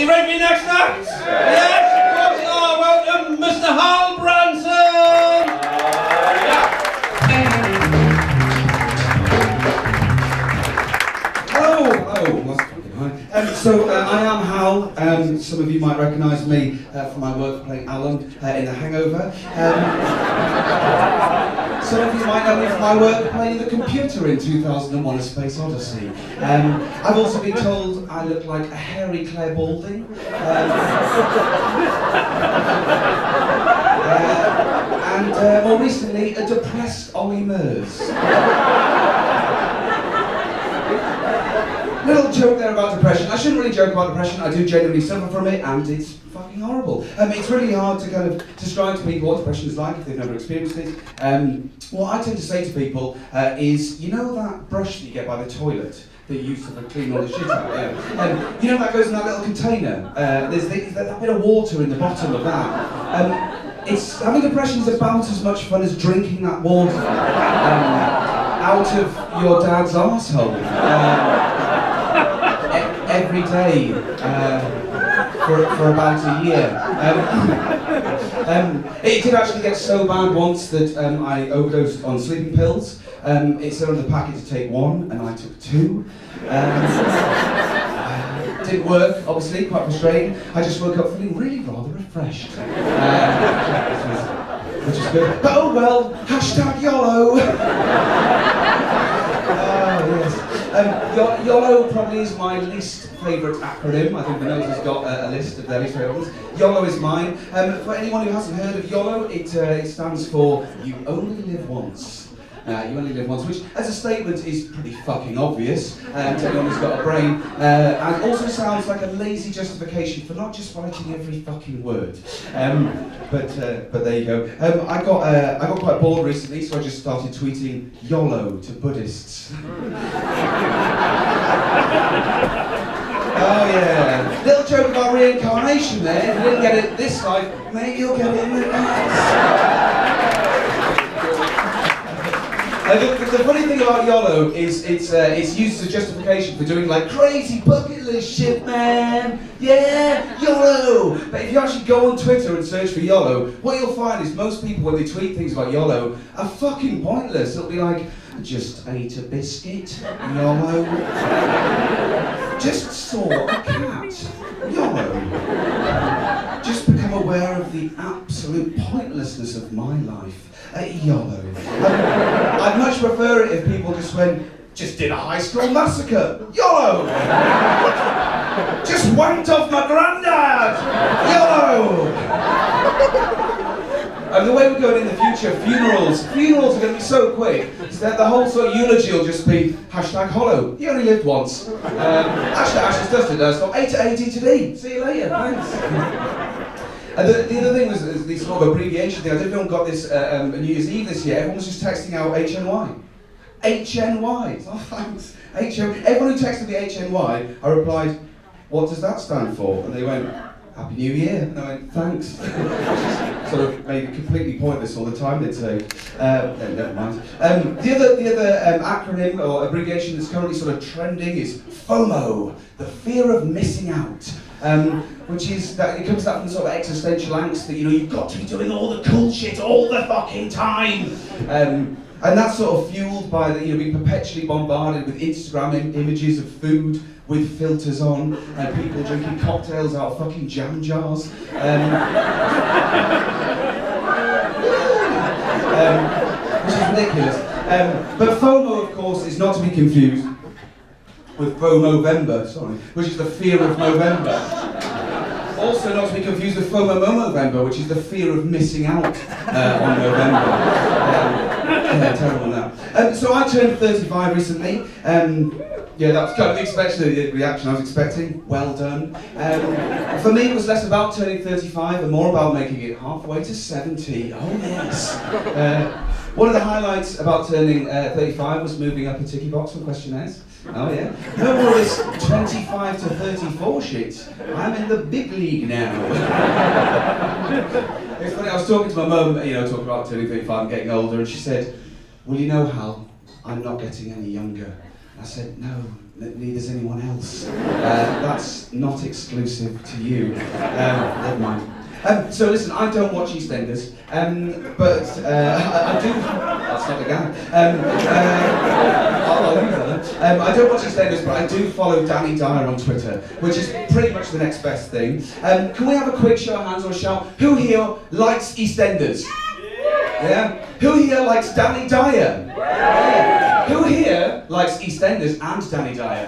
ready for your next act? Yes, of course you are. Welcome, Mr. Hal Branson! Hello! So I am Hal. Some of you might recognise me from my work playing Alan in The Hangover. Some of you might know me from my work playing the computer in 2001: A Space Odyssey. I've also been told I look like a hairy Claire Balding. And more recently, a depressed Ollie Murs. Little joke there about depression. I shouldn't really joke about depression. I do genuinely suffer from it, and it's fucking horrible. It's really hard to kind of describe to people what depression is like if they've never experienced it. What I tend to say to people is, you know that brush that you get by the toilet that you use to clean all the shit out? Yeah. You know that goes in that little container. There's that bit of water in the bottom of that. Having depression is about as much fun as drinking that water out of your dad's arsehole. Every day for about a year. It did actually get so bad once that I overdosed on sleeping pills. It said on the packet to take one, and I took two. Didn't work, obviously, quite frustrating. I just woke up feeling really rather refreshed. Which is good. But oh well, hashtag YOLO! Yes. YOLO probably is my least favourite acronym. I think the notes has got a list of their least favourite ones. YOLO is mine. For anyone who hasn't heard of YOLO, it stands for You Only Live Once. You only live once, which as a statement is pretty fucking obvious to anyone who's got a brain, and also sounds like a lazy justification for not just writing every fucking word. But there you go. I got quite bored recently, so I just started tweeting YOLO to Buddhists. Oh yeah, little joke about reincarnation there. If you didn't get it this life, maybe you'll get it in the next. The funny thing about YOLO is it's used as a justification for doing like crazy bucket list shit, man. Yeah, YOLO. But if you actually go on Twitter and search for YOLO, what you'll find is most people when they tweet things about YOLO are fucking pointless. It'll be like, just ate a biscuit, YOLO. Just saw a cat, YOLO. Just become aware of the absolute pointlessness of my life. YOLO. I'd much prefer it if people just went, just did a high school massacre, YOLO! Just wanked off my granddad, YOLO! And the way we're going in the future, funerals are going to be so quick, so that the whole sort of eulogy will just be hashtag hollow, you only lived once. Hashtag ashes dusted, stop 8 to 80 today, see you later, thanks. And the other thing was this sort of abbreviation thing. I don't know if anyone got this on New Year's Eve this year. Everyone was just texting out HNY. HNY. Oh, thanks. Everyone who texted me HNY, I replied, what does that stand for? And they went, Happy New Year. And I went, thanks. Sort of made it completely pointless all the time, they'd say. Never mind. The other acronym or abbreviation that's currently sort of trending is FOMO, the fear of missing out. Which is that it comes out from sort of existential angst that you've got to be doing all the cool shit all the fucking time, and that's sort of fueled by being perpetually bombarded with Instagram images of food with filters on and people drinking cocktails out of fucking jam jars, which is ridiculous. But FOMO, of course, is not to be confused with FOMO-vember, which is the fear of November. Also not to be confused with FOMO-November, which is the fear of missing out on November. Terrible now. So I turned 35 recently. Yeah, that was kind of the reaction I was expecting. Well done. For me, it was less about turning 35 and more about making it halfway to 70. Oh yes. One of the highlights about turning 35 was moving up a ticky box on questionnaires. Oh yeah. No more of this 25 to 34 shit. I'm in the big league now. It's funny, I was talking to my mum, talking about turning 35 and getting older, and she said, well, Hal, I'm not getting any younger. I said, no, neither's anyone else. That's not exclusive to you. Never mind. So listen, I don't watch EastEnders, but I do. That's not a gag. I don't watch EastEnders, but I do follow Danny Dyer on Twitter, which is pretty much the next best thing. Can we have a quick show of hands or a shout? Who here likes EastEnders? Yeah. Who here likes Danny Dyer? Yeah. Who here likes EastEnders and Danny Dyer?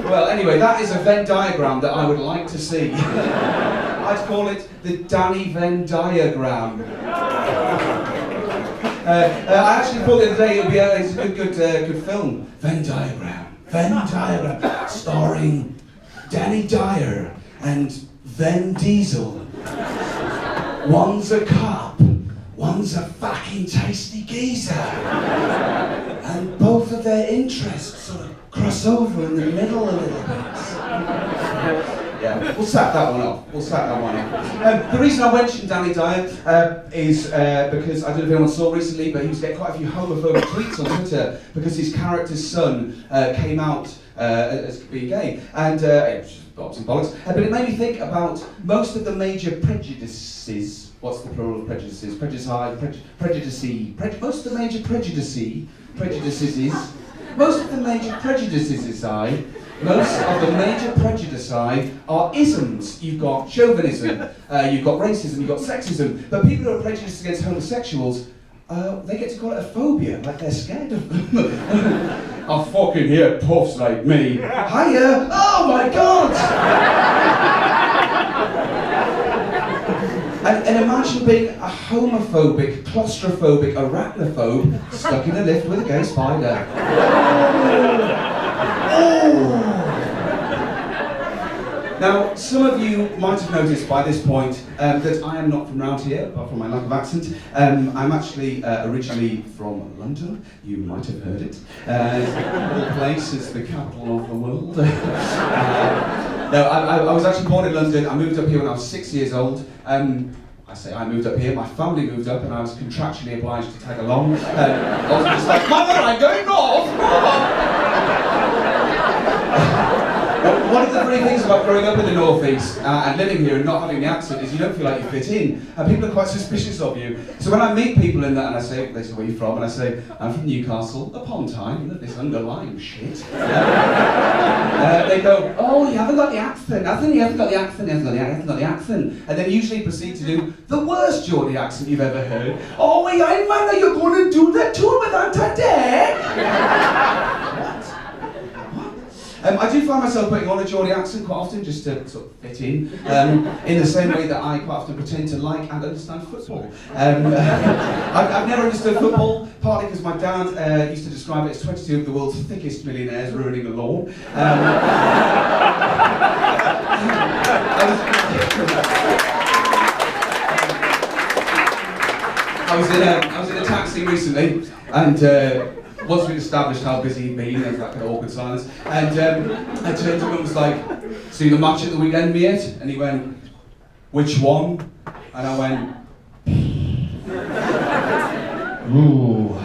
Well, anyway, that is a Venn diagram that I would like to see. I'd call it the Danny Venn diagram. I actually thought the other day it would be it's a good film. Venn diagram, starring Danny Dyer and Vin Diesel. One's a cop, one's a fucking tasty geezer, and both of their interests sort of cross over in the middle a little bit. Yeah, we'll sack that one off. The reason I mentioned Danny Dyer is because I don't know if anyone saw recently, but he was getting quite a few homophobic tweets on Twitter because his character's son came out as being gay, and bollocks and bollocks. But it made me think about most of the major prejudices. What's the plural of prejudices? Most of the major prejudices. Most of the major prejudices are isms. You've got chauvinism, you've got racism, you've got sexism. But people who are prejudiced against homosexuals, they get to call it a phobia, like they're scared of them. I fucking hate puffs like me. Hiya! Oh my god! And imagine being a homophobic, claustrophobic arachnophobe stuck in a lift with a gay spider. Oh. Now, some of you might have noticed by this point that I am not from round here, apart from my lack of accent. I'm actually originally from London. You might have heard it. The place is the capital of the world. No, I was actually born in London. I moved up here when I was 6 years old. I say I moved up here, my family moved up, and I was contractually obliged to tag along. I was just like, Mother, I'm going north! One of the great things about growing up in the northeast and living here and not having the accent is you don't feel like you fit in, and people are quite suspicious of you. So when I meet people in that and they say, where are you from? And I say, I'm from Newcastle upon Tyne, this underlying shit. They go, oh, you haven't got the accent, you haven't got the accent. And then usually proceed to do the worst Geordie accent you've ever heard. Oh, yeah, man, are you going to do that tour with Auntie Dad? I do find myself putting on a Geordie accent quite often, just to sort of fit in the same way that I quite often pretend to like and understand football. I've never understood football, partly because my dad used to describe it as 22 of the world's thickest millionaires ruining the law. I was in a taxi recently, and once we'd established how busy he'd been, there was that kind of awkward silence, and I turned to him and was like, "See the match at the weekend, mate?" And he went, "Which one?" And I went, "Ooh,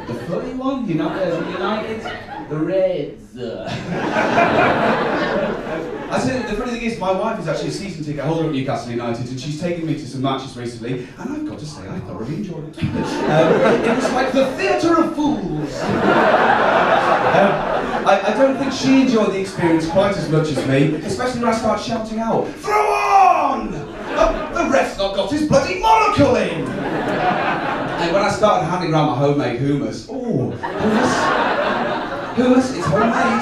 the funny one, United, the Reds." I said, the funny thing is, my wife is actually a season ticket holder at Newcastle United, and she's taken me to some matches recently, and I've got to say, I thoroughly enjoyed it. It was like the theatre of fools. I don't think she enjoyed the experience quite as much as me, especially when I start shouting out, "Throw on! The ref's not got his bloody monocle in!" And when I started handing around my homemade hummus, hummus, it's homemade.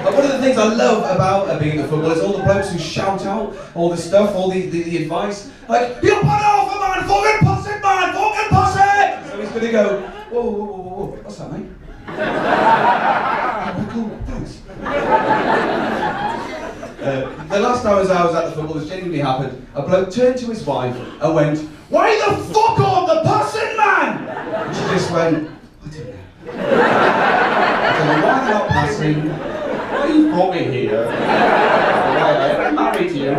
One of the things I love about being a footballer is all the blokes who shout out all the stuff, all the advice, like, "You put off a man, fucking pass it, man, fucking pass it!" So he's gonna go, whoa, what's that, mate? Oh, cool, thanks. The last time I was at the football, this genuinely happened. A bloke turned to his wife and went, "Why the fuck on the passing, man?" And she just went, "I don't know. I don't know why they're not passing. Why you brought me here? I'm married to you." And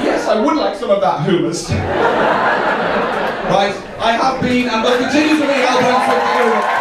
Yes, I would like some of that hummus. Right, I have been and will continue to be Hal Branson.